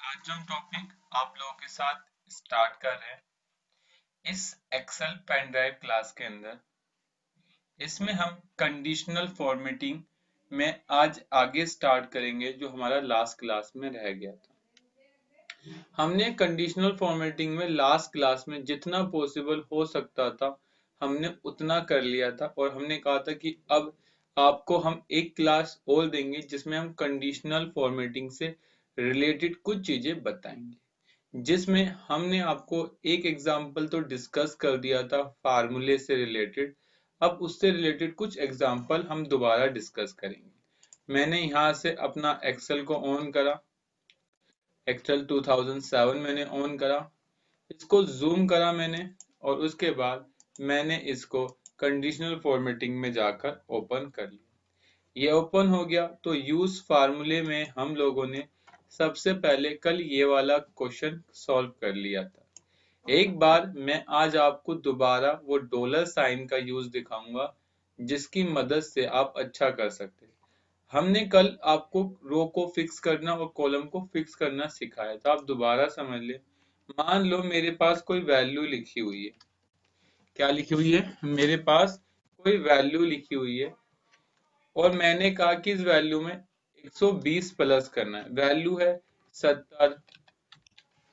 आज जो हम टॉपिक आप लोगों के साथ स्टार्ट कर रहे हैं इस एक्सेल पेन ड्राइव क्लास के अंदर, इसमें हम कंडीशनल फॉर्मेटिंग में आज आगे स्टार्ट करेंगे जो हमारा लास्ट क्लास में रह गया था। हमने कंडीशनल फॉर्मेटिंग में लास्ट क्लास में जितना पॉसिबल हो सकता था हमने उतना कर लिया था और हमने कहा था कि अब आपको हम एक क्लास और देंगे जिसमें हम कंडीशनल फॉर्मेटिंग से रिलेटेड कुछ चीजें बताएंगे, जिसमें हमने आपको एक एग्जाम्पल तो डिस्कस कर दिया था फार्मूले से रिलेटेड। अब उससे रिलेटेड कुछ एग्जाम्पल हम दोबारा डिस्कस करेंगे। मैंने यहाँ से अपना एक्सेल को ऑन करा, एक्सेल 2007 मैंने ऑन करा, इसको जूम करा मैंने और उसके बाद मैंने इसको कंडीशनल फॉर्मेटिंग में जाकर ओपन कर लिया। ये ओपन हो गया तो यूज फार्मूले में हम लोगों ने सबसे पहले कल ये वाला क्वेश्चन सॉल्व कर लिया था। एक बार मैं आज आपको दोबारा वो डॉलर साइन का यूज दिखाऊंगा जिसकी मदद से आप अच्छा कर सकते हैं। हमने कल आपको रो को फिक्स करना और कॉलम को फिक्स करना सिखाया था। आप दोबारा समझ ले। मान लो मेरे पास कोई वैल्यू लिखी हुई है। क्या लिखी हुई है? मेरे पास कोई वैल्यू लिखी हुई है और मैंने कहा कि इस वैल्यू में 120 प्लस करना है। वैल्यू है 70,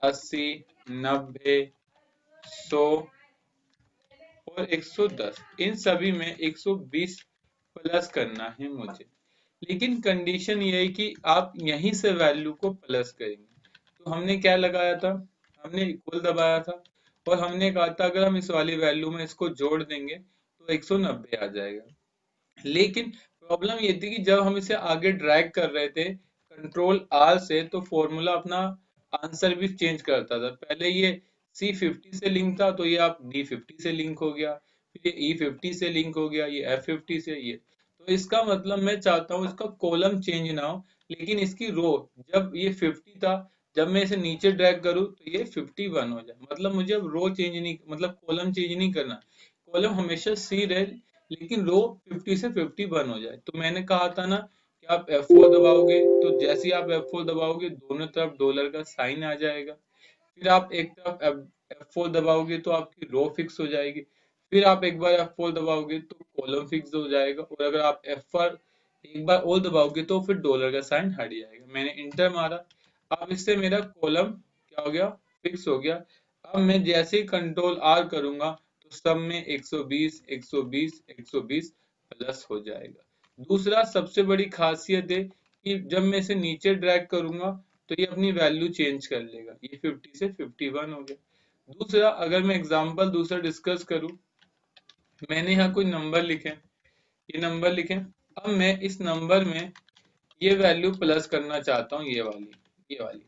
80, 90, 100 और 110। इन सभी में 120 प्लस करना है मुझे, लेकिन कंडीशन ये है कि आप यहीं से वैल्यू को प्लस करेंगे। तो हमने क्या लगाया था? हमने इक्वल दबाया था और हमने कहा था अगर हम इस वाली वैल्यू में इसको जोड़ देंगे तो 190 आ जाएगा। लेकिन प्रॉब्लम ये थी कि जब हम इसे आगे ड्रैग कर रहे थे कंट्रोल आर से, तो फॉर्मूला अपना आंसर भी चेंज करता था। पहले ये C50 से लिंक था तो ये आप D50 से लिंक हो गया, फिर ये E50 से लिंक हो गया, ये F50 से। ये तो इसका मतलब मैं चाहता हूँ इसका कॉलम चेंज ना हो, लेकिन इसकी रो, जब ये 50 था, जब मैं इसे नीचे ड्रैग करूँ तो ये 51 हो जाए। मतलब मुझे अब रो चेंज नहीं, मतलब कॉलम चेंज नहीं करना, कॉलम हमेशा सी रहे लेकिन रो 50 से 51 हो जाए। तो मैंने कहा था ना कि आप F4 दबाओगे तो जैसे ही आप F4 दबाओगे दोनों तरफ डॉलर का साइन आ जाएगा। फिर आप एक तरफ F4 दबाओगे तो आपकी रो फिक्स हो जाएगी। फिर आप एक बार F4 दबाओगे तो कॉलम फिक्स हो जाएगा, और अगर आप F4 एक बार और दबाओगे तो फिर डॉलर का साइन हट जाएगा। मैंने इंटर मारा, अब इससे मेरा कॉलम क्या हो गया? फिक्स हो गया। अब मैं जैसे ही कंट्रोल आर करूंगा तो सब में 120 120 120 प्लस हो जाएगा। दूसरा सबसे बड़ी खासियत है कि जब मैं इसे नीचे ड्रैग करूंगा तो ये अपनी वैल्यू चेंज कर लेगा। ये 50 से 51 हो गया। दूसरा, अगर मैं एग्जांपल दूसरा डिस्कस करूं, मैंने यहाँ कोई नंबर लिखे, ये नंबर लिखे। अब मैं इस नंबर में ये वैल्यू प्लस करना चाहता हूँ, ये वाली।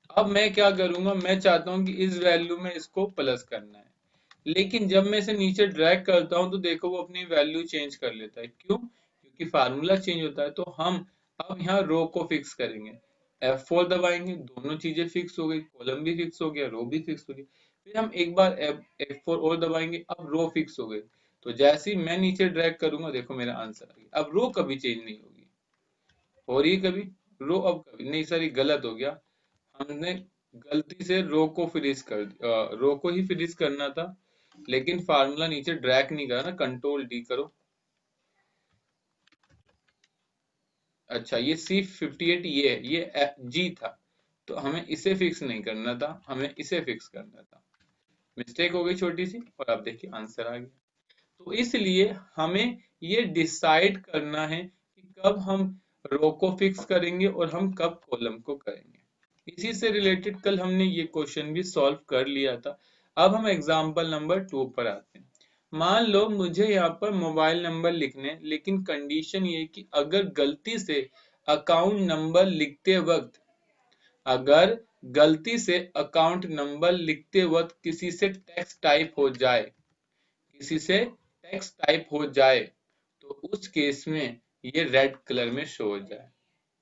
अब मैं क्या करूंगा? मैं चाहता हूँ कि इस वैल्यू में इसको प्लस करना है, लेकिन जब मैं इसे नीचे ड्रैग करता हूं तो देखो वो अपनी वैल्यू चेंज कर लेता है। क्यों? क्योंकि फार्मूला चेंज होता है। तो हम अब यहाँ रो को फिक्स करेंगे, F4 दबाएंगे, दोनों चीजें फिक्स हो गई, कॉलम भी फिक्स हो गया, रो भी फिक्स हो गई। फिर हम एक बार F4 और दबाएंगे, अब रो फिक्स हो गई। तो जैसे ही मैं नीचे ड्रैग करूंगा देखो मेरा आंसर आ गया। अब रो कभी चेंज नहीं होगी। हो रही है कभी रो? अब कभी नहीं सर, ये गलत हो गया। हमने गलती से रो को फ्रीज रो को ही फ्रीज करना था, लेकिन फार्मूला नीचे ड्रैग नहीं करना। कंट्रोल डी करो। अच्छा, ये C58 ये जी था, तो हमें इसे फिक्स नहीं करना था, हमें इसे फिक्स करना था। मिस्टेक हो गई छोटी सी, और अब देखिए आंसर आ गया। तो इसलिए हमें ये डिसाइड करना है कि कब हम रो को फिक्स करेंगे और हम कब कॉलम को करेंगे। इसी से रिलेटेड कल हमने ये क्वेश्चन भी सॉल्व कर लिया था। अब हम एग्जांपल नंबर 2 पर आते हैं। मान लो मुझे यहाँ पर मोबाइल नंबर लिखने हैं, लेकिन कंडीशन ये कि अगर गलती से अकाउंट नंबर लिखते वक्त, अगर गलती से अकाउंट नंबर लिखते वक्त किसी से टेक्स्ट टाइप हो जाए, किसी से टेक्स्ट टाइप हो जाए, तो उस केस में ये रेड कलर में शो हो जाए।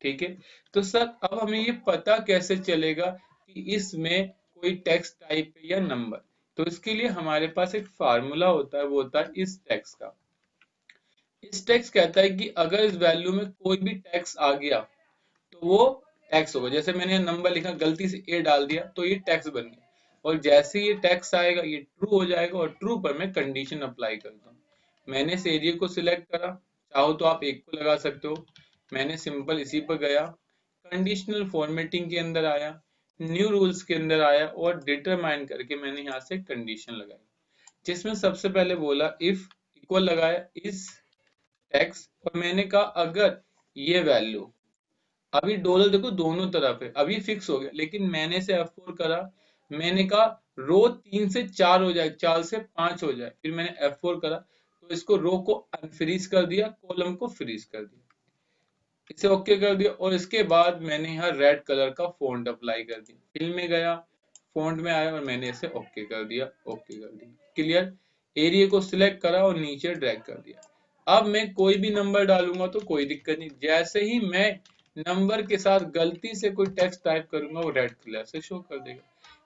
ठीक है? तो सर अब हमें ये पता कैसे चलेगा कि इसमें कोई टेक्स्ट टाइप है या नंबर? तो इसके लिए हमारे पास एक फार्मूला होता है, वो होता है इस टेक्स्ट का। इस टेक्स्ट कहता है कि अगर इस वैल्यू में कोई भी टेक्स्ट आ गया तो वो टेक्स्ट होगा। जैसे मैंने नंबर लिखा, गलती से ए डाल दिया तो ये टेक्स्ट बन गया, और जैसे ये टेक्स्ट आएगा ये ट्रू हो जाएगा, और ट्रू पर मैं कंडीशन अप्लाई करता हूँ। मैंने इस एरिया को सिलेक्ट करा, चाहो तो आप एक को लगा सकते हो, मैंने सिंपल इसी पर गया, कंडीशनल फॉर्मेटिंग के अंदर आया, न्यू रूल्स के अंदर आया, और डिटरमाइन करके मैंने यहाँ से कंडीशन लगाई, जिसमें सबसे पहले बोला इफ इक्वल लगाया इस टेक्स्ट, और मैंने कहा अगर ये वैल्यू, अभी डॉलर देखो दोनों तरफ है, अभी फिक्स हो गया, लेकिन मैंने से F4 करा, मैंने कहा रो 3 से 4 हो जाए, 4 से 5 हो जाए, फिर मैंने F4 करा तो इसको रो को अनफ्रीज कर दिया, कॉलम को फ्रीज कर दिया, इसे ओके कर दिया, और इसके बाद मैंने यहाँ रेड कलर का फॉन्ट अप्लाई कर दिया, फिल में गया, फॉन्ट में आया, और मैंने इसे ओके कर दिया, ओके कर दिया, क्लियर। एरिया को सिलेक्ट करा और नीचे ड्रैग कर दिया। अब मैं कोई भी नंबर डालूंगा तो कोई दिक्कत नहीं, जैसे ही मैं नंबर के साथ गलती से कोई टेक्स्ट टाइप करूंगा वो रेड कलर से शो कर देगा,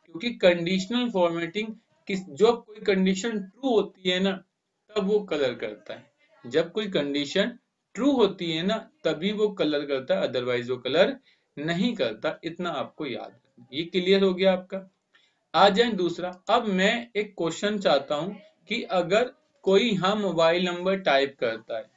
क्योंकि कंडीशनल फॉर्मेटिंग किस, जो कोई कंडीशन ट्रू होती है ना तब वो कलर करता है, जब कोई कंडीशन ट्रू होती है ना तभी वो कलर करता है, अदरवाइज वो कलर नहीं करता, इतना आपको याद रखना। ये क्लियर हो गया आपका। आ जाए दूसरा, अब मैं एक क्वेश्चन चाहता हूं कि अगर कोई यहाँ मोबाइल नंबर टाइप करता है,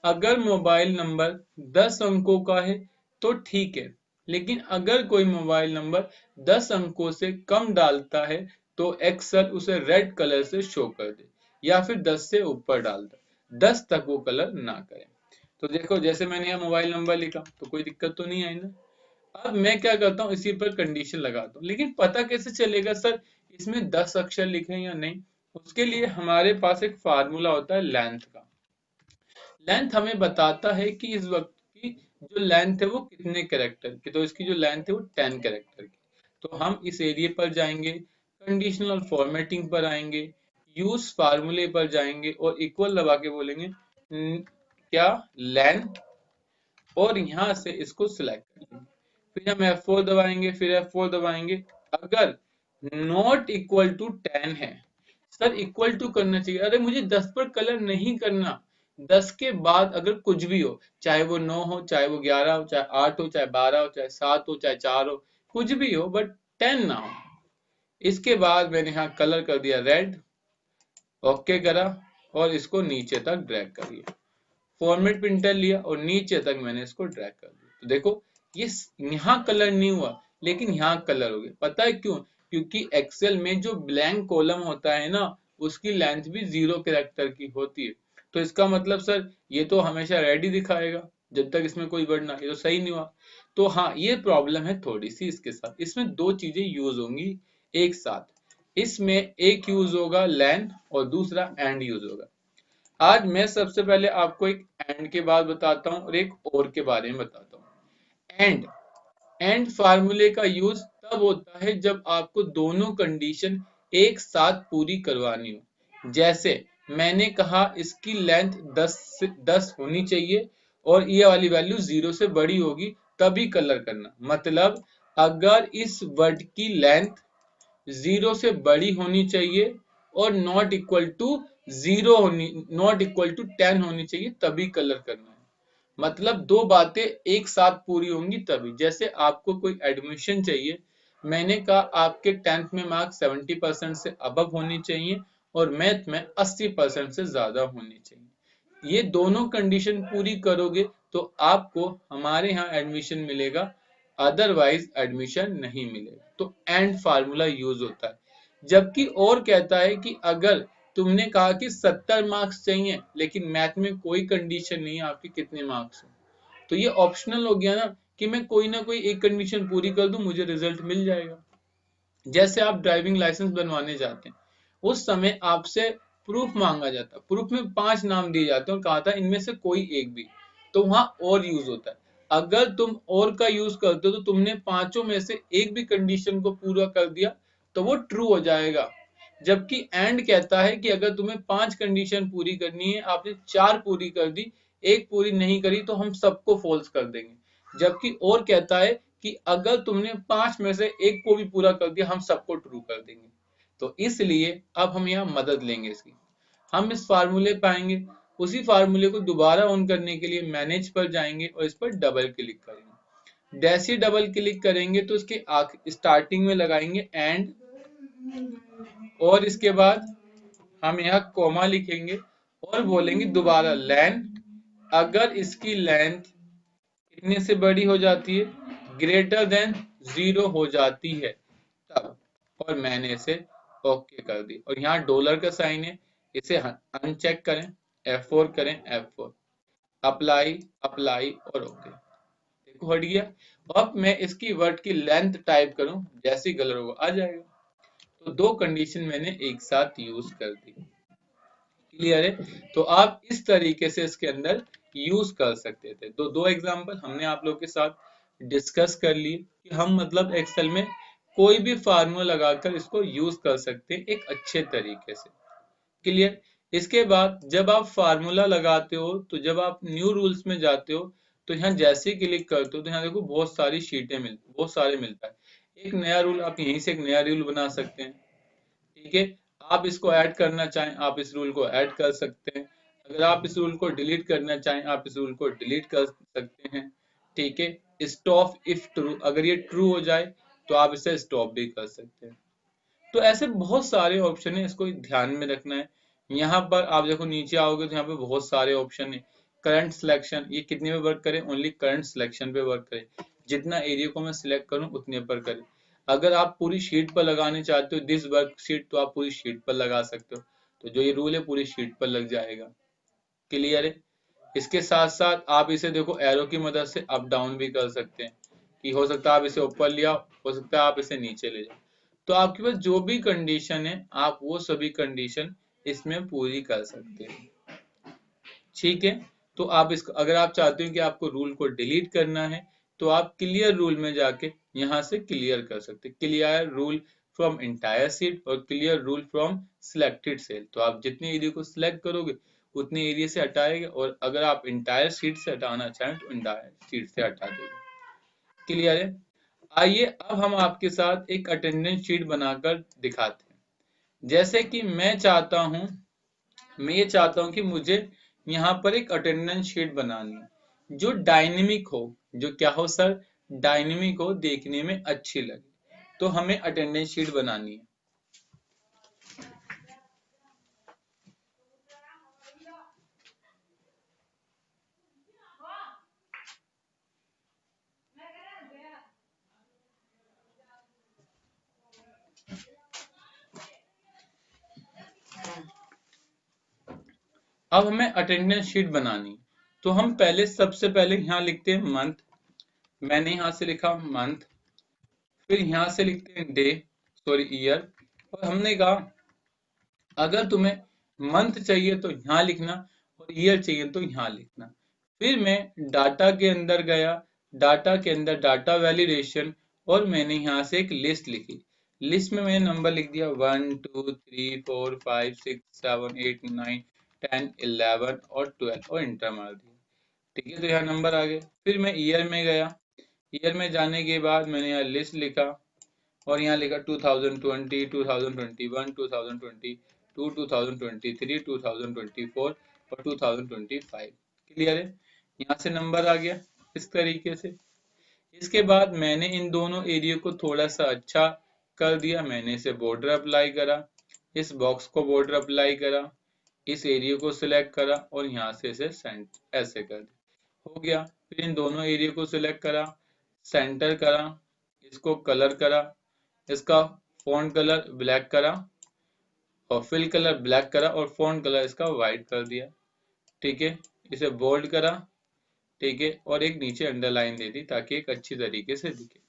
अगर मोबाइल नंबर 10 अंकों का है तो ठीक है, लेकिन अगर कोई मोबाइल नंबर 10 अंकों से कम डालता है तो एक्सेल उसे रेड कलर से शो कर दे, या फिर 10 से ऊपर डाल दे, 10 तक वो कलर ना करे। तो देखो जैसे मैंने यहाँ मोबाइल नंबर लिखा तो कोई दिक्कत तो नहीं आई ना। अब मैं क्या करता हूँ, इसी पर कंडीशन लगाता हूँ, लेकिन पता कैसे चलेगा सर इसमें 10 अक्षर लिखे हैं या नहीं। उसके लिए हमारे पास एक फार्मूला होता है लेंथ का। लेंथ हमें बताता है कि इस वक्त की जो लेंथ है वो कितने कैरेक्टर की, तो इसकी जो लेंथ है वो 10 कैरेक्टर की। तो हम इस एरिया पर जाएंगे, कंडीशनल फॉर्मेटिंग पर आएंगे, यूज फार्मूले पर जाएंगे, और इक्वल दबा के बोलेंगे क्या लेंथ, और यहाँ से इसको सिलेक्ट करेंगे, फिर हम F4 दबाएंगे, फिर F4 दबाएंगे, अगर नॉट इक्वल टू 10 है, सर इक्वल टू करना चाहिए, अरे मुझे 10 पर कलर नहीं करना, 10 के बाद अगर कुछ भी हो, चाहे वो 9 हो, चाहे वो 11 हो, चाहे 8 हो, चाहे 12 हो, चाहे 7 हो, चाहे 4 हो, कुछ भी हो, बट 10 ना हो। इसके बाद मैंने यहाँ कलर कर दिया रेड, ओके करा, और इसको नीचे तक ड्रैग कर दिया, फॉर्मेट प्रिंटर लिया और नीचे तक मैंने इसको ड्रैग कर दिया। तो देखो ये यहाँ कलर नहीं हुआ, लेकिन यहाँ कलर हो गया, पता है क्यों? क्योंकि एक्सेल में जो ब्लैंक कॉलम होता है ना उसकी लेंथ भी 0 कैरेक्टर की होती है। तो इसका मतलब सर ये तो हमेशा रेड ही दिखाएगा जब तक इसमें कोई वर्ड ना, ये तो सही नहीं हुआ। तो हाँ ये प्रॉब्लम है थोड़ी सी इसके साथ, इसमें दो चीजें यूज होंगी एक साथ, इसमें एक यूज होगा लेन और दूसरा एंड यूज होगा। आज मैं सबसे पहले आपको एक एंड के बाद बताता हूँ और एक और के बारे में बताता हूँ। एंड फार्मूले का यूज तब होता है जब आपको दोनों कंडीशन एक साथ पूरी करवानी हो। जैसे मैंने कहा इसकी लेंथ 10 होनी चाहिए और ये वाली वैल्यू 0 से बड़ी होगी तभी कलर करना, मतलब अगर इस वर्ड की लेंथ 0 से बड़ी होनी चाहिए और नॉट इक्वल टू 0 होनी, नॉट इक्वल टू 10 होनी चाहिए तभी कलर करना है। मतलब दो बातें एक साथ पूरी होंगी तभी। जैसे आपको कोई एडमिशन चाहिए, मैंने कहा आपके 10th में मार्क्स 70% से अबव होनी चाहिए और मैथ में 80% से ज्यादा होनी चाहिए। ये दोनों कंडीशन पूरी करोगे तो आपको हमारे यहाँ एडमिशन मिलेगा, अदरवाइज एडमिशन नहीं मिलेगा। तो एंड फार्मूला यूज होता है। जबकि और कहता है कि अगर तुमने कहा कि 70 मार्क्स चाहिए लेकिन मैथ में कोई कंडीशन नहीं है आपके कितने मार्क्स हो, तो ये ऑप्शनल हो गया ना कि मैं कोई ना कोई एक कंडीशन पूरी कर दूं मुझे रिजल्ट मिल जाएगा। जैसे आप ड्राइविंग लाइसेंस बनवाने जाते हैं, उस समय आपसे प्रूफ मांगा जाता है, प्रूफ में 5 नाम दिए जाते हैं और कहा था इनमें से कोई एक भी, तो वहां और यूज होता है। अगर तुम और का यूज करते हो तो तुमने पांचों में से एक भी कंडीशन को पूरा कर दिया तो वो ट्रू हो जाएगा। जबकि एंड कहता है कि अगर तुम्हें 5 कंडीशन पूरी करनी है, आपने 4 पूरी कर दी, एक पूरी नहीं करी तो हम सबको फॉल्स कर देंगे। जबकि और कहता है कि अगर तुमने 5 में से एक को भी पूरा कर दिया हम सबको ट्रू कर देंगे। तो इसलिए अब हम यहाँ मदद लेंगे इसकी, हम इस फार्मूले पाएंगे, उसी फार्मूले को दोबारा ऑन करने के लिए मैनेज पर जाएंगे और इस पर डबल क्लिक करेंगे। जैसे डबल क्लिक करेंगे तो उसके स्टार्टिंग में लगाएंगे एंड, और इसके बाद हम यहाँ कॉमा लिखेंगे और बोलेंगे दोबारा लेन, अगर इसकी लेंथ कितने से बड़ी हो जाती है, ग्रेटर देन 0 हो जाती है तब, और मैंने इसे ओके कर दी। और यहाँ डॉलर का साइन है, इसे अनचेक करें, F4 करें, F4, अप्लाई अप्लाई और ओके, देखो हट गया। अब मैं इसकी वर्ड की लेंथ टाइप करूं, जैसे कलर होगा आ जाएगा। तो दो कंडीशन मैंने एक साथ यूज कर दी। क्लियर है? तो आप इस तरीके से इसके अंदर यूज कर सकते थे। तो दो एग्जांपल हमने आप लोग के साथ डिस्कस कर लिए कि हम मतलब एक्सेल में कोई भी फार्मूला लगाकर इसको यूज कर सकते हैं एक अच्छे तरीके से। क्लियर? इसके बाद जब आप फार्मूला लगाते हो तो जब आप न्यू रूल्स में जाते हो तो यहाँ जैसे ही क्लिक करते हो तो यहाँ देखो बहुत सारी शीटें बहुत सारे मिलता है। एक नया रूल आप यहीं से एक नया रूल बना सकते हैं। ठीक है, आप इसको ऐड करना चाहें आप इस रूल को ऐड कर सकते हैं। अगर आप इस रूल को डिलीट करना चाहें आप इस रूल को डिलीट कर सकते हैं। ठीक है, स्टॉप इफ ट्रू, अगर ये ट्रू हो जाए तो आप इसे स्टॉप भी कर सकते हैं। तो ऐसे बहुत सारे ऑप्शन है, इसको ध्यान में रखना है। यहाँ पर आप देखो नीचे आओगे तो यहाँ पे बहुत सारे ऑप्शन है। करंट सिलेक्शन, ये कितने पे वर्क करे, ओनली करंट सिलेक्शन पे वर्क करे, जितना एरिया को मैं सिलेक्ट करूँ उतने पर करे। अगर आप पूरी शीट पर लगाने चाहते हो दिस वर्क शीट, तो आप पूरी शीट पर लगा सकते हो। तो जो ये रूल है पूरी शीट पर लग जाएगा। क्लियर है? इसके साथ साथ आप इसे देखो एरो की मदद से अप डाउन भी कर सकते हैं, कि हो सकता है आप इसे ऊपर लिया, हो सकता है आप इसे नीचे ले जाओ। तो आपके पास जो भी कंडीशन है आप वो सभी कंडीशन इसमें पूरी कर सकते हैं। ठीक है, तो आप इसको अगर आप चाहते हो कि आपको रूल को डिलीट करना है तो आप क्लियर रूल में जाके यहाँ से क्लियर कर सकते हैं, clear rule from entire sheet और clear rule from selected cell. तो आप जितने एरिया को सिलेक्ट करोगे उतने एरिया से हटाएगा, और अगर आप एंटायर शीट से हटाना चाहें तो एंटायर शीट से हटा देगा। क्लियर है? आइए अब हम आपके साथ एक अटेंडेंस शीट बनाकर दिखाते हैं। जैसे कि मैं ये चाहता हूं कि मुझे यहाँ पर एक अटेंडेंस शीट बनानी है जो डायनेमिक हो, जो क्या हो सर, डायनेमिक हो, देखने में अच्छी लगे। तो हमें अटेंडेंस शीट बनानी है। अब हमें अटेंडेंस शीट बनानी है, तो हम पहले सबसे पहले यहाँ लिखते हैं मंथ। मैंने यहाँ से लिखा मंथ, फिर यहाँ से लिखते हैं डे, सॉरी ईयर। और हमने कहा अगर तुम्हें मंथ चाहिए तो यहाँ लिखना और ईयर चाहिए तो यहाँ लिखना। फिर मैं डाटा के अंदर गया, डाटा के अंदर डाटा वैलिडेशन, और मैंने यहाँ से एक लिस्ट लिखी। लिस्ट में मैंने नंबर लिख दिया 1 2 3 4 5 6 7 8 9 10 11 और 12 और इंटर मार दिया। ठीक है, तो यहाँ नंबर आ गए। फिर मैं ईयर में गया, ईयर में जाने के बाद मैंने यहाँ लिस्ट लिखा और यहाँ लिखा 2020 2021 2022 2023 2024 और 2025। क्लियर है? यहाँ से नंबर आ गया इस तरीके से। इसके बाद मैंने इन दोनों एरिया को थोड़ा सा अच्छा कर दिया, मैंने इसे बॉर्डर अप्लाई करा, इस बॉक्स को बॉर्डर अप्लाई करा, इस एरिया को सिलेक्ट करा और यहाँ से इसे ऐसे कर दिया, हो गया। फिर इन दोनों एरिया को सिलेक्ट करा, सेंटर करा, इसको कलर करा, इसका फॉन्ट कलर ब्लैक करा और फिल कलर ब्लैक करा और फॉन्ट कलर इसका व्हाइट कर दिया। ठीक है, इसे बोल्ड करा। ठीक है, और एक नीचे अंडरलाइन दे दी ताकि एक अच्छी तरीके से दिखे।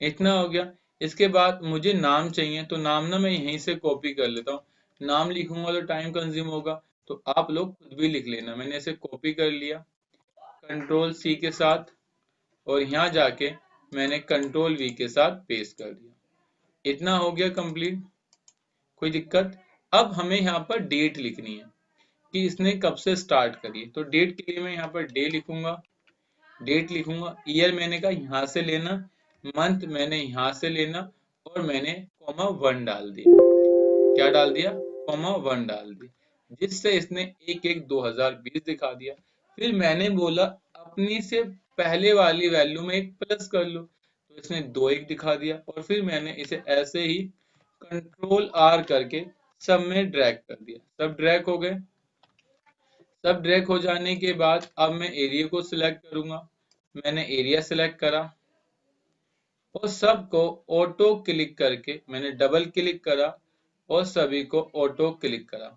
इतना हो गया। इसके बाद मुझे नाम चाहिए, तो नाम ना मैं यहीं से कॉपी कर लेता हूँ। नाम लिखूंगा तो टाइम कंज्यूम होगा, तो आप लोग खुद भी लिख लेना। मैंने इसे कॉपी कर लिया कंट्रोल सी के साथ, और यहाँ जाके मैंने कंट्रोल वी के साथ पेस्ट कर दिया। इतना हो गया कंप्लीट, कोई दिक्कत? अब हमें यहाँ पर डेट लिखनी है कि इसने कब से स्टार्ट करी है। तो डेट के लिए मैं यहाँ पर डे लिखूंगा, डेट लिखूंगा। ईयर मैंने कहा यहाँ से लेना, मंथ मैंने यहाँ से लेना, और मैंने कॉमा 1 डाल दिया। क्या डाल दिया? कॉमा 1 डाल दिया, जिससे इसने 1/1/2020 दिखा दिया। फिर मैंने बोला अपनी से पहले वाली वैल्यू में एक प्लस कर लो, तो इसने 2 1 दिखा दिया। और फिर मैंने इसे ऐसे ही कंट्रोल आर करके सब में ड्रैग कर दिया, सब ड्रैग हो गए। सब ड्रैग हो जाने के बाद अब मैं एरिया को सिलेक्ट करूंगा। मैंने एरिया सिलेक्ट करा और सबको ऑटो क्लिक करके मैंने डबल क्लिक करा और सभी को ऑटो क्लिक करा,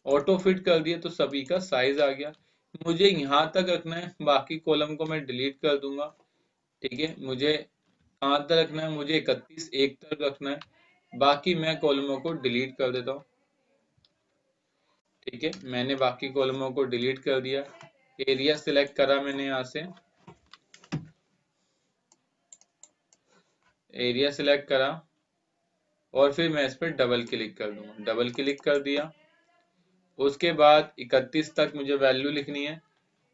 ऑटो फिट कर दिया, तो सभी का साइज आ गया। मुझे यहाँ तक रखना है, बाकी कॉलम को मैं डिलीट कर दूंगा। ठीक है, मुझे कहाँ तक रखना है, मुझे 31 1 तक रखना है, बाकी मैं कॉलमों को डिलीट कर देता हूँ। ठीक है, मैंने बाकी कॉलमों को डिलीट कर दिया। एरिया सिलेक्ट करा मैंने यहाँ से, एरिया सिलेक्ट करा और फिर मैं इस पर डबल क्लिक कर दूंगा, डबल क्लिक कर दिया। उसके बाद 31 तक मुझे वैल्यू लिखनी है,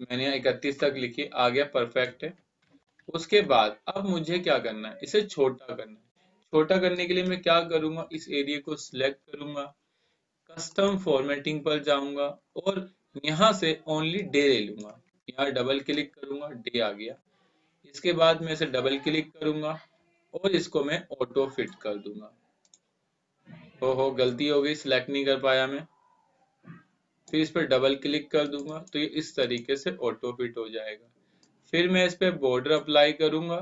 मैंने यहाँ 31 तक लिखी, आ गया, परफेक्ट है। उसके बाद अब मुझे क्या करना है, इसे छोटा करना है। छोटा करने के लिए मैं क्या करूंगा, इस एरिया को सिलेक्ट करूंगा, कस्टम फॉर्मेटिंग पर जाऊंगा और यहाँ से ओनली डे ले लूंगा। यहाँ डबल क्लिक करूंगा, डे आ गया। इसके बाद मैं इसे डबल क्लिक करूंगा और इसको मैं ऑटो फिट कर दूंगा। हो गलती हो गई, सिलेक्ट नहीं कर पाया मैं। फिर इस पर डबल क्लिक कर दूंगा तो ये इस तरीके से ऑटो फिट हो जाएगा। फिर मैं इस पे बॉर्डर अप्लाई करूंगा,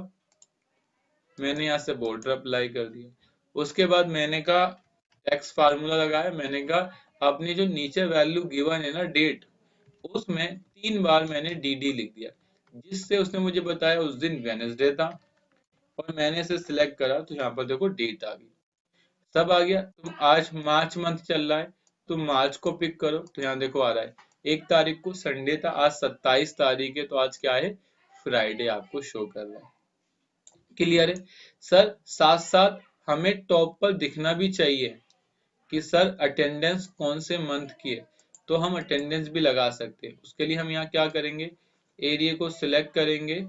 मैंने यहाँ से बॉर्डर अप्लाई कर दिया। उसके बाद मैंने कहा टेक्स्ट फार्मूला लगाया, मैंने कहा अपनी जो नीचे वैल्यू गिवन है ना, डेट, उसमें 3 बार मैंने डी लिख दिया, जिससे उसने मुझे बताया उस दिन वेडनेसडे था। और मैंने इसे सिलेक्ट करा तो यहाँ पर देखो डेट आ गई, सब आ गया। तुम आज मार्च मंथ चल रहा है, तुम मार्च को पिक करो तो यहाँ देखो आ रहा है 1 तारीख को संडे था, आज 27 तारीख है, तो आज क्या है, फ्राइडे आपको शो कर रहा है। क्लियर है सर? साथ साथ हमें टॉप पर दिखना भी चाहिए कि सर अटेंडेंस कौन से मंथ की है, तो हम अटेंडेंस भी लगा सकते हैं। उसके लिए हम यहाँ क्या करेंगे, एरिया को सिलेक्ट करेंगे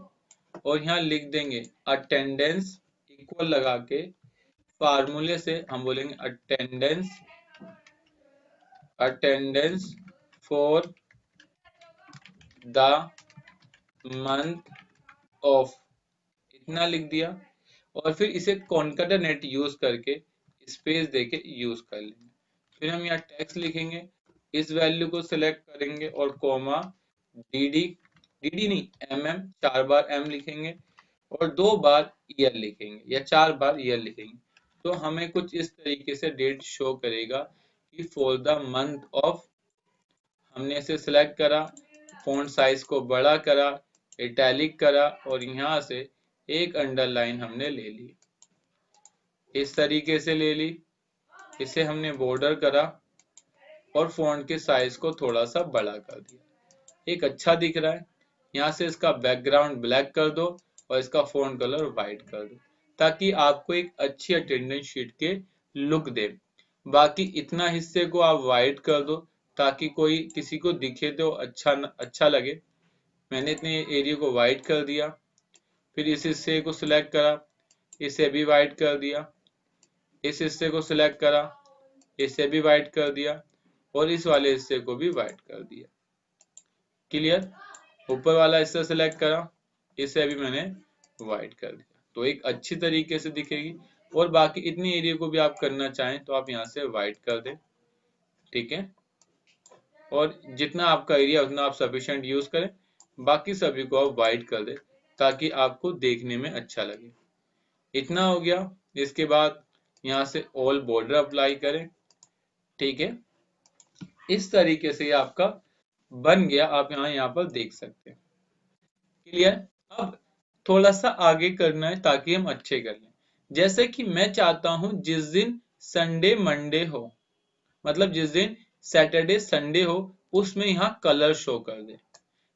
और यहाँ लिख देंगे अटेंडेंस, इक्वल लगा के फार्मूले से हम बोलेंगे attendance, attendance for the month of, इतना लिख दिया। और फिर इसे कॉनकैटिनेट यूज करके स्पेस देके यूज कर लेंगे। फिर हम यहाँ टेक्स्ट लिखेंगे, इस वैल्यू को सिलेक्ट करेंगे और कॉमा डी नहीं mm, 4 बार m लिखेंगे और 2 बार ईयर लिखेंगे या 4 बार ईयर लिखेंगे। तो हमें कुछ इस तरीके से डेट शो करेगा कि फॉर द मंथ ऑफ, हमने इसे सिलेक्ट करा, फॉन्ट साइज को बड़ा करा, इटैलिक करा और यहाँ से एक अंडरलाइन हमने ले ली, इस तरीके से ले ली। इसे हमने बॉर्डर करा और फॉन्ट के साइज को थोड़ा सा बड़ा कर दिया, एक अच्छा दिख रहा है। यहाँ से इसका बैकग्राउंड ब्लैक कर दो और इसका फॉन्ट कलर व्हाइट कर दो, ताकि आपको एक अच्छी अटेंडेंस शीट के लुक दे। बाकी इतना हिस्से को आप व्हाइट कर दो ताकि कोई किसी को दिखे तो अच्छा लगे। मैंने इतने एरिया को व्हाइट कर दिया। फिर इस हिस्से को सिलेक्ट करा, इसे भी व्हाइट कर दिया। इस हिस्से को सिलेक्ट करा, इसे भी व्हाइट कर दिया और इस वाले हिस्से को भी व्हाइट कर दिया। क्लियर? ऊपर वाला हिस्सा सिलेक्ट करा, इसे भी मैंने व्हाइट कर दिया, तो एक अच्छी तरीके से दिखेगी। और बाकी इतनी एरिया को भी आप करना चाहें तो आप यहाँ से व्हाइट कर दें। ठीक है, और जितना आपका एरिया उतना आप सफिशिएंट यूज करें, बाकी सभी को आप व्हाइट कर दें ताकि आपको देखने में अच्छा लगे। इतना हो गया। इसके बाद यहाँ से ऑल बॉर्डर अप्लाई करें। ठीक है, इस तरीके से आपका बन गया, आप यहाँ पर देख सकते हैं। क्लियर? अब थोड़ा सा आगे करना है ताकि हम अच्छे कर लें। जैसे कि मैं चाहता हूं जिस दिन संडे मंडे हो, मतलब जिस दिन सैटरडे संडे हो, उसमें यहाँ कलर शो कर दे,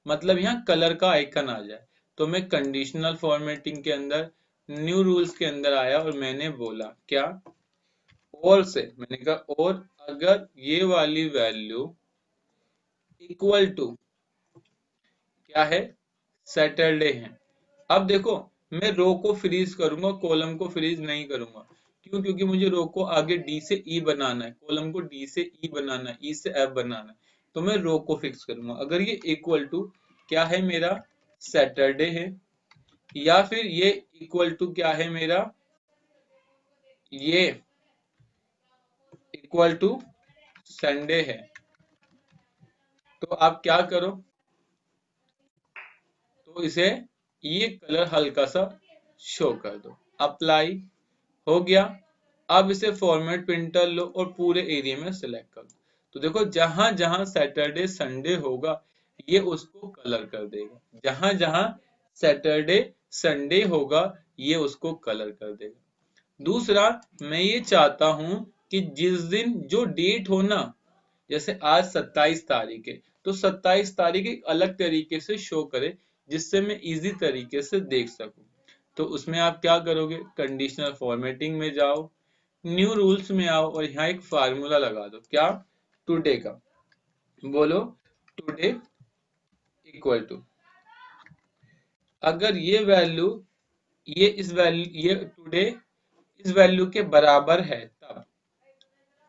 मतलब यहाँ कलर का आइकन आ जाए। तो मैं कंडीशनल फॉर्मेटिंग के अंदर न्यू रूल्स के अंदर आया और मैंने बोला क्या, और से मैंने कहा और अगर ये वाली वैल्यू इक्वल टू क्या है, सैटरडे है। अब देखो मैं रो को फ्रीज करूंगा, कॉलम को फ्रीज नहीं करूंगा। क्यों? क्योंकि मुझे रो को आगे डी से ई बनाना है, कॉलम को डी से ई बनाना है, ई से एफ बनाना है। तो मैं रो को फिक्स करूंगा। अगर ये इक्वल टू क्या है मेरा, सैटरडे है, या फिर ये इक्वल टू क्या है मेरा, ये इक्वल टू संडे है। तो आप क्या करो, तो इसे ये कलर हल्का सा शो कर दो, अप्लाई हो गया। अब इसे फॉर्मेट प्रिंटर लो और पूरे एरिया में सिलेक्ट कर दो। तो देखो जहां जहां सैटरडे संडे होगा ये उसको कलर कर देगा, जहां जहां सैटरडे संडे होगा ये उसको कलर कर देगा। दूसरा, मैं ये चाहता हूं कि जिस दिन जो डेट हो ना, जैसे आज 27 तारीख है तो 27 तारीख एक अलग तरीके से शो करे जिससे मैं इजी तरीके से देख सकूं। तो उसमें आप क्या करोगे, कंडीशनल फॉर्मेटिंग में जाओ, न्यू रूल्स में आओ और यहाँ एक फार्मूला लगा दो, क्या, टुडे का। बोलो टुडे इक्वल टू, अगर ये वैल्यू, ये इस वैल्यू, ये टुडे इस वैल्यू के बराबर है तब।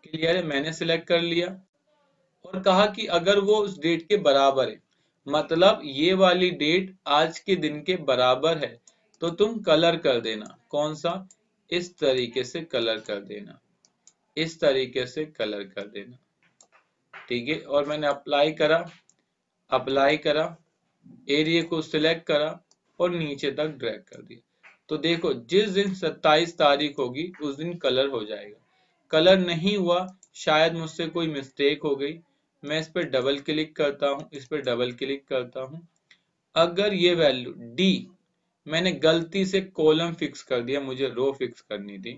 क्लियर है, मैंने सिलेक्ट कर लिया और कहा कि अगर वो उस डेट के बराबर है, मतलब ये वाली डेट आज के दिन के बराबर है, तो तुम कलर कर देना, कौन सा, इस तरीके से कलर कर देना, इस तरीके से कलर कर देना। ठीक है, और मैंने अप्लाई करा, अप्लाई करा, एरिया को सिलेक्ट करा और नीचे तक ड्रैग कर दिया। तो देखो जिस दिन 27 तारीख होगी उस दिन कलर हो जाएगा। कलर नहीं हुआ, शायद मुझसे कोई मिस्टेक हो गई, मैं इस पर डबल क्लिक करता हूँ, इस पर डबल क्लिक करता हूँ। अगर ये वैल्यू डी, मैंने गलती से कॉलम फिक्स कर दिया, मुझे रो फिक्स करनी थी,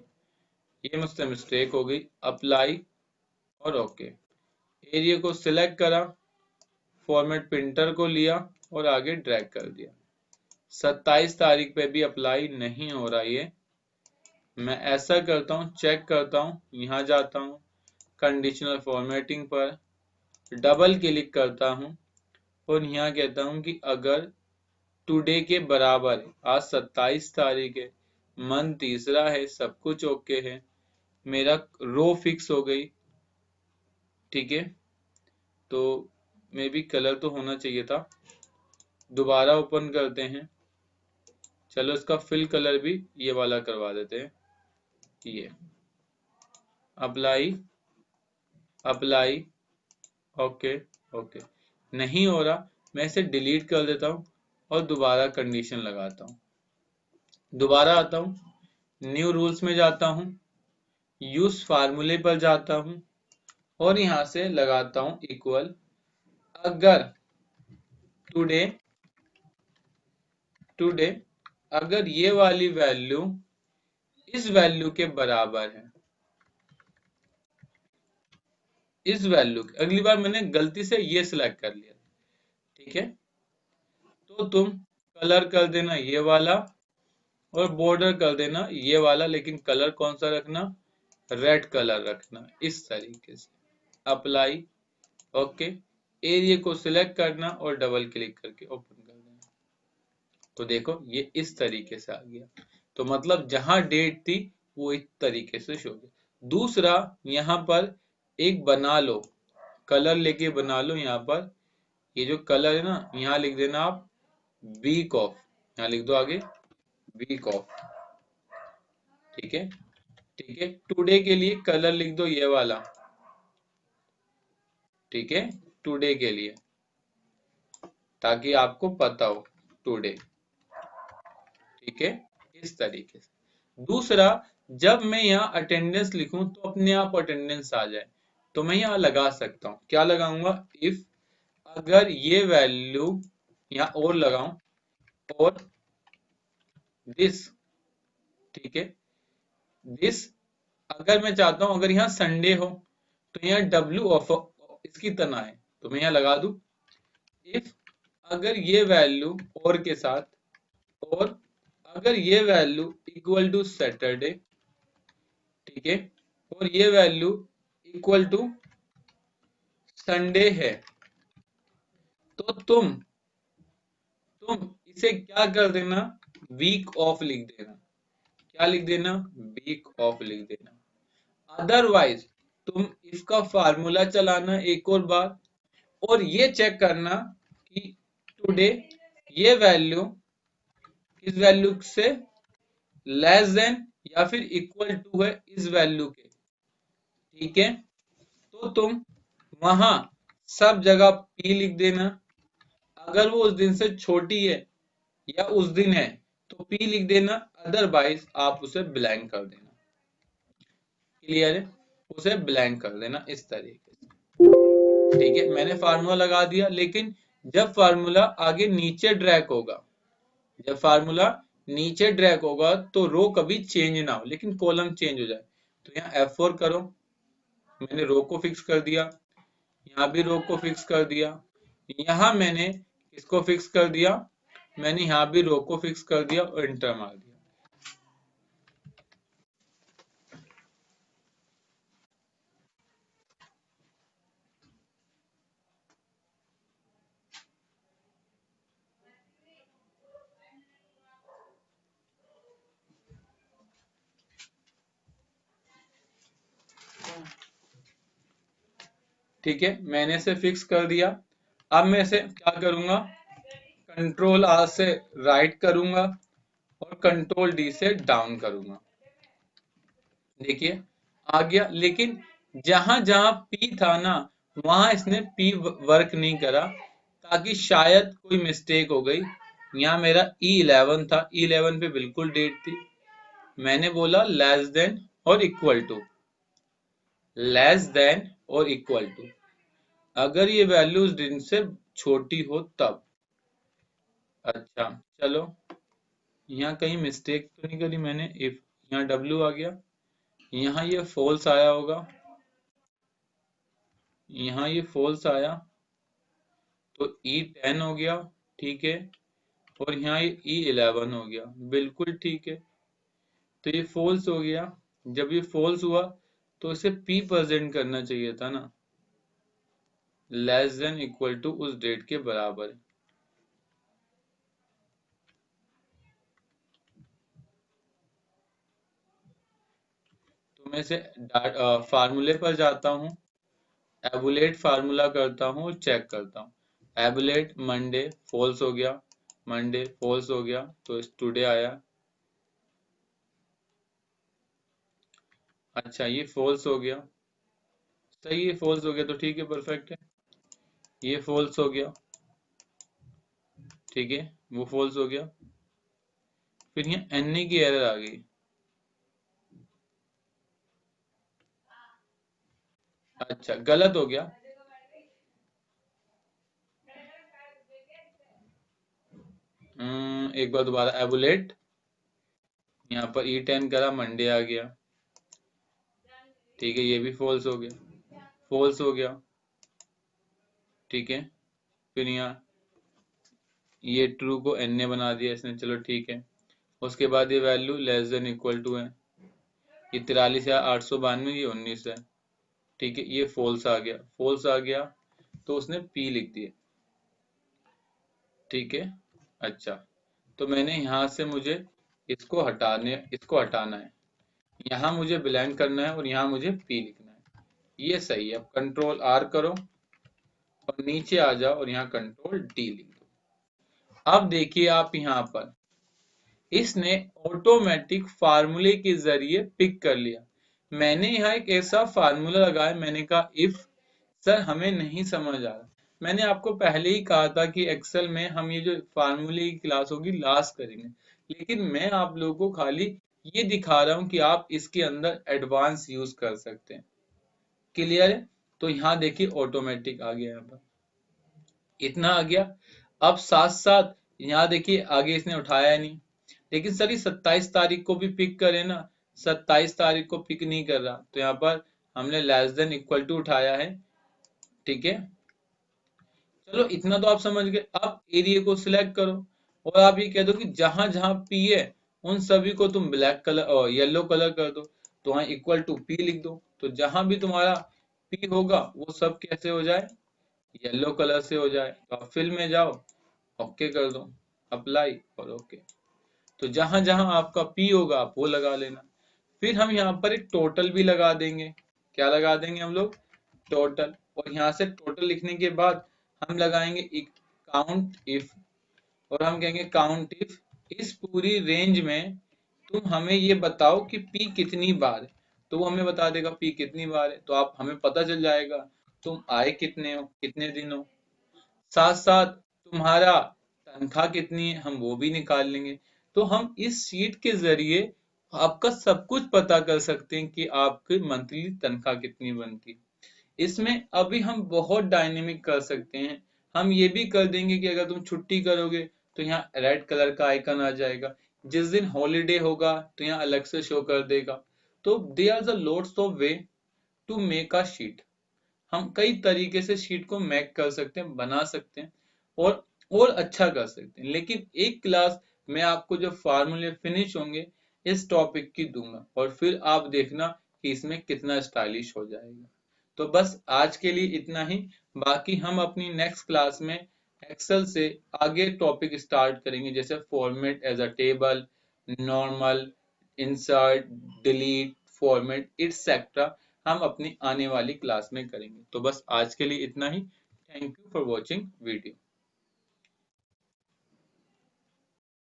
ये मुझसे मिस्टेक हो गई, अप्लाई और ओके। एरिया को सिलेक्ट करा, फॉर्मेट प्रिंटर को लिया और आगे ड्रैग कर दिया। 27 तारीख पे भी अप्लाई नहीं हो रहा ये, मैं ऐसा करता हूँ, चेक करता हूँ, यहाँ जाता हूँ कंडीशनल फॉर्मेटिंग पर, डबल क्लिक करता हूँ और यहाँ कहता हूँ कि अगर टुडे के बराबर है, आज 27 तारीख है, मंथ तीसरा है, सब कुछ ओके है, मेरा रो फिक्स हो गई। ठीक है, तो मे बी कलर तो होना चाहिए था, दोबारा ओपन करते हैं, चलो इसका फिल कलर भी ये वाला करवा देते हैं, ये अप्लाई, अप्लाई, ओके, ओके। नहीं हो रहा, मैं इसे डिलीट कर देता हूँ और दोबारा कंडीशन लगाता हूँ, दोबारा आता हूँ, न्यू रूल्स में जाता हूँ, यूज फार्मूले पर जाता हूँ और यहाँ से लगाता हूँ इक्वल, अगर टुडे, टुडे अगर ये वाली वैल्यू इस वैल्यू के बराबर है, इस वैल्यू के, अगली बार मैंने गलती से ये सिलेक्ट कर लिया, ठीक है, तो तुम कलर कर देना ये वाला और बॉर्डर कर देना ये वाला, लेकिन कलर कौन सा रखना, रेड कलर रखना, इस तरीके से अप्लाई, ओके। एरिया को सिलेक्ट करना और डबल क्लिक करके ओपन कर देना। तो देखो ये इस तरीके से आ गया, तो मतलब जहां डेट थी वो इस तरीके से शो गया। दूसरा, यहाँ पर एक बना लो, कलर लेके बना लो, यहाँ पर ये जो कलर है ना, यहाँ लिख देना आप वीक ऑफ, यहाँ लिख दो आगे वीक ऑफ। ठीक है, ठीक है, टुडे के लिए कलर लिख दो ये वाला, ठीक है, टुडे के लिए, ताकि आपको पता हो टुडे। ठीक है, इस तरीके से। दूसरा, जब मैं यहाँ अटेंडेंस लिखूं तो अपने आप अटेंडेंस आ जाए, तो मैं यहाँ लगा सकता हूँ, क्या लगाऊंगा, इफ अगर ये वैल्यू, यहाँ और लगाऊं, और दिस, ठीक है, दिस, अगर मैं चाहता हूं अगर यहाँ संडे हो तो यहाँ डब्ल्यू ऑफ इसकी तरह है, तो मैं यहाँ लगा दूं इफ अगर ये वैल्यू और के साथ, और अगर ये वैल्यू इक्वल टू सैटरडे, ठीक है, और ये वैल्यू इक्वल टू संडे है, तो तुम इसे क्या कर देना, वीक ऑफ लिख देना, क्या लिख देना, वीक ऑफ लिख देना। अदरवाइज तुम इसका फार्मूला चलाना एक और बार और ये चेक करना कि टुडे ये वैल्यू किस वैल्यू से लेस देन या फिर इक्वल टू है इस वैल्यू के, ठीक है। तो तुम वहां सब जगह P लिख देना। अगर वो उस दिन से छोटी है या उस दिन है तो P लिख देना, अदरवाइज आप उसे ब्लैंक कर देना। क्लियर है, उसे ब्लैंक कर देना इस तरीके से, ठीक है। मैंने फार्मूला लगा दिया, लेकिन जब फार्मूला आगे नीचे ड्रैग होगा, जब फार्मूला नीचे ड्रैग होगा तो रो कभी चेंज ना हो लेकिन कॉलम चेंज हो जाए। तो यहाँ F4 करो, मैंने रो को फिक्स कर दिया, यहाँ भी रो को फिक्स कर दिया, यहाँ मैंने इसको फिक्स कर दिया, मैंने यहाँ भी रो को फिक्स कर दिया और एंटर मार दिया। ठीक है, मैंने इसे फिक्स कर दिया। अब मैं इसे क्या करूंगा, कंट्रोल R से राइट करूंगा और कंट्रोल D से डाउन करूंगा। देखिए आ गया, लेकिन जहां जहां P था ना वहां इसने P वर्क नहीं करा, ताकि शायद कोई मिस्टेक हो गई। यहाँ मेरा E11 था, E11 पे बिल्कुल डेट थी, मैंने बोला लेस देन और इक्वल टू, लेस देन और इक्वल टू, अगर ये वैल्यू उस दिन से छोटी हो तब। अच्छा चलो, यहाँ कहीं मिस्टेक तो नहीं करी मैंने, इफ यहाँ W आ गया, यहाँ ये फॉल्स आया होगा, यहाँ ये फॉल्स आया तो E10 हो गया, ठीक है। और यहाँ ये E11 हो गया, बिल्कुल ठीक है। तो ये फॉल्स हो गया, जब ये फॉल्स हुआ तो इसे P प्रेजेंट करना चाहिए था ना, लेस देन इक्वल टू उस डेट के बराबर है। तो मैं इसे फार्मूले पर जाता हूँ, एबुलेट फार्मूला करता हूँ और चेक करता हूँ। एबुलेट मंडे फॉल्स हो गया, मंडे फॉल्स हो गया तो टुडे आया। अच्छा ये फॉल्स हो गया, सही है, फॉल्स हो गया तो ठीक है, परफेक्ट है। ये फॉल्स हो गया, ठीक है, वो फॉल्स हो गया। फिर यहाँ NA की एरर आ गई। अच्छा गलत हो गया, एक बार दोबारा एबुलेट, यहाँ पर E10 करा, मंडे आ गया, ठीक है, ये भी फॉल्स हो गया, फॉल्स हो गया, ठीक है। फिर यहाँ ये ट्रू को NA बना दिया इसने, चलो ठीक है। उसके बाद ये value less than equal to है, ये 43,892, ये 19 है, ठीक है। ये फॉल्स आ गया, फॉल्स आ गया तो उसने P लिख दिया, ठीक है। अच्छा तो मैंने यहाँ से मुझे इसको हटाना है, यहाँ मुझे ब्लैंक करना है और यहाँ मुझे P लिखना है, ये सही है। अब कंट्रोल R करो और नीचे आ जाओ और यहाँ कंट्रोल D लिख दो। अब देखिए आप यहाँ पर इसने ऑटोमेटिक फार्मूले के जरिए पिक कर लिया। मैंने यहाँ एक ऐसा फार्मूला लगाया, मैंने कहा इफ, सर हमें नहीं समझ आ रहा, मैंने आपको पहले ही कहा था कि एक्सेल में हम ये जो फार्मूले की क्लास होगी लास्ट करेंगे, लेकिन मैं आप लोगों को खाली ये दिखा रहा हूँ कि आप इसके अंदर एडवांस यूज कर सकते हैं। क्लियर है, तो यहाँ देखिए ऑटोमेटिक आ गया, यहाँ पर इतना आ गया। अब साथ साथ यहाँ देखिए आगे इसने उठाया नहीं, लेकिन सर ये 27 तारीख को भी पिक करे ना, 27 तारीख को पिक नहीं कर रहा, तो यहाँ पर हमने लेस देन इक्वल टू उठाया है, ठीक है। चलो इतना तो आप समझ गए। अब एरिया को सिलेक्ट करो और आप ये कह दो कि जहां जहां P है उन सभी को तुम ब्लैक कलर और येलो कलर कर दो, तो वहां इक्वल टू P लिख दो, तो जहां भी तुम्हारा P होगा वो सब कैसे हो जाए, येलो कलर से हो जाए। तो आप फिल में जाओ, ओके कर दो, अप्लाई और ओके। तो जहां जहां आपका P होगा आप वो लगा लेना। फिर हम यहाँ पर एक टोटल भी लगा देंगे, क्या लगा देंगे हम लोग, टोटल। और यहाँ से टोटल लिखने के बाद हम लगाएंगे काउंट इफ, और हम कहेंगे काउंट इफ, इस पूरी रेंज में तुम हमें ये बताओ कि पी कितनी बार है। तो वो हमें बता देगा पी कितनी बार है, तो आप हमें पता चल जाएगा तुम आए कितने हो, कितने दिन हो। साथ साथ तुम्हारा तनख्वाह कितनी है हम वो भी निकाल लेंगे। तो हम इस शीट के जरिए आपका सब कुछ पता कर सकते हैं कि आपकी मंथली तनख्वाह कितनी बनती है। इसमें अभी हम बहुत डायनेमिक कर सकते हैं। हम ये भी कर देंगे कि अगर तुम छुट्टी करोगे तो यहाँ रेड कलर का आइकन आ जाएगा, जिस दिन हॉलीडे होगा तो यहाँ अलग से शो कर देगा। तो they are the loads of way to make a sheet. हम कई तरीके से शीट को मेक कर सकते हैं, बना सकते हैं और अच्छा कर सकते हैं। लेकिन एक क्लास मैं आपको जो फार्मूले फिनिश होंगे इस टॉपिक की दूंगा और फिर आप देखना कि इसमें कितना स्टाइलिश हो जाएगा। तो बस आज के लिए इतना ही। बाकी हम अपनी नेक्स्ट क्लास में एक्सेल से आगे टॉपिक स्टार्ट करेंगे, जैसे format as a table, normal, insert, delete, format etcetera. हम अपनी आने वाली क्लास में करेंगे। तो बस आज के लिए इतना ही। Thank you for watching video.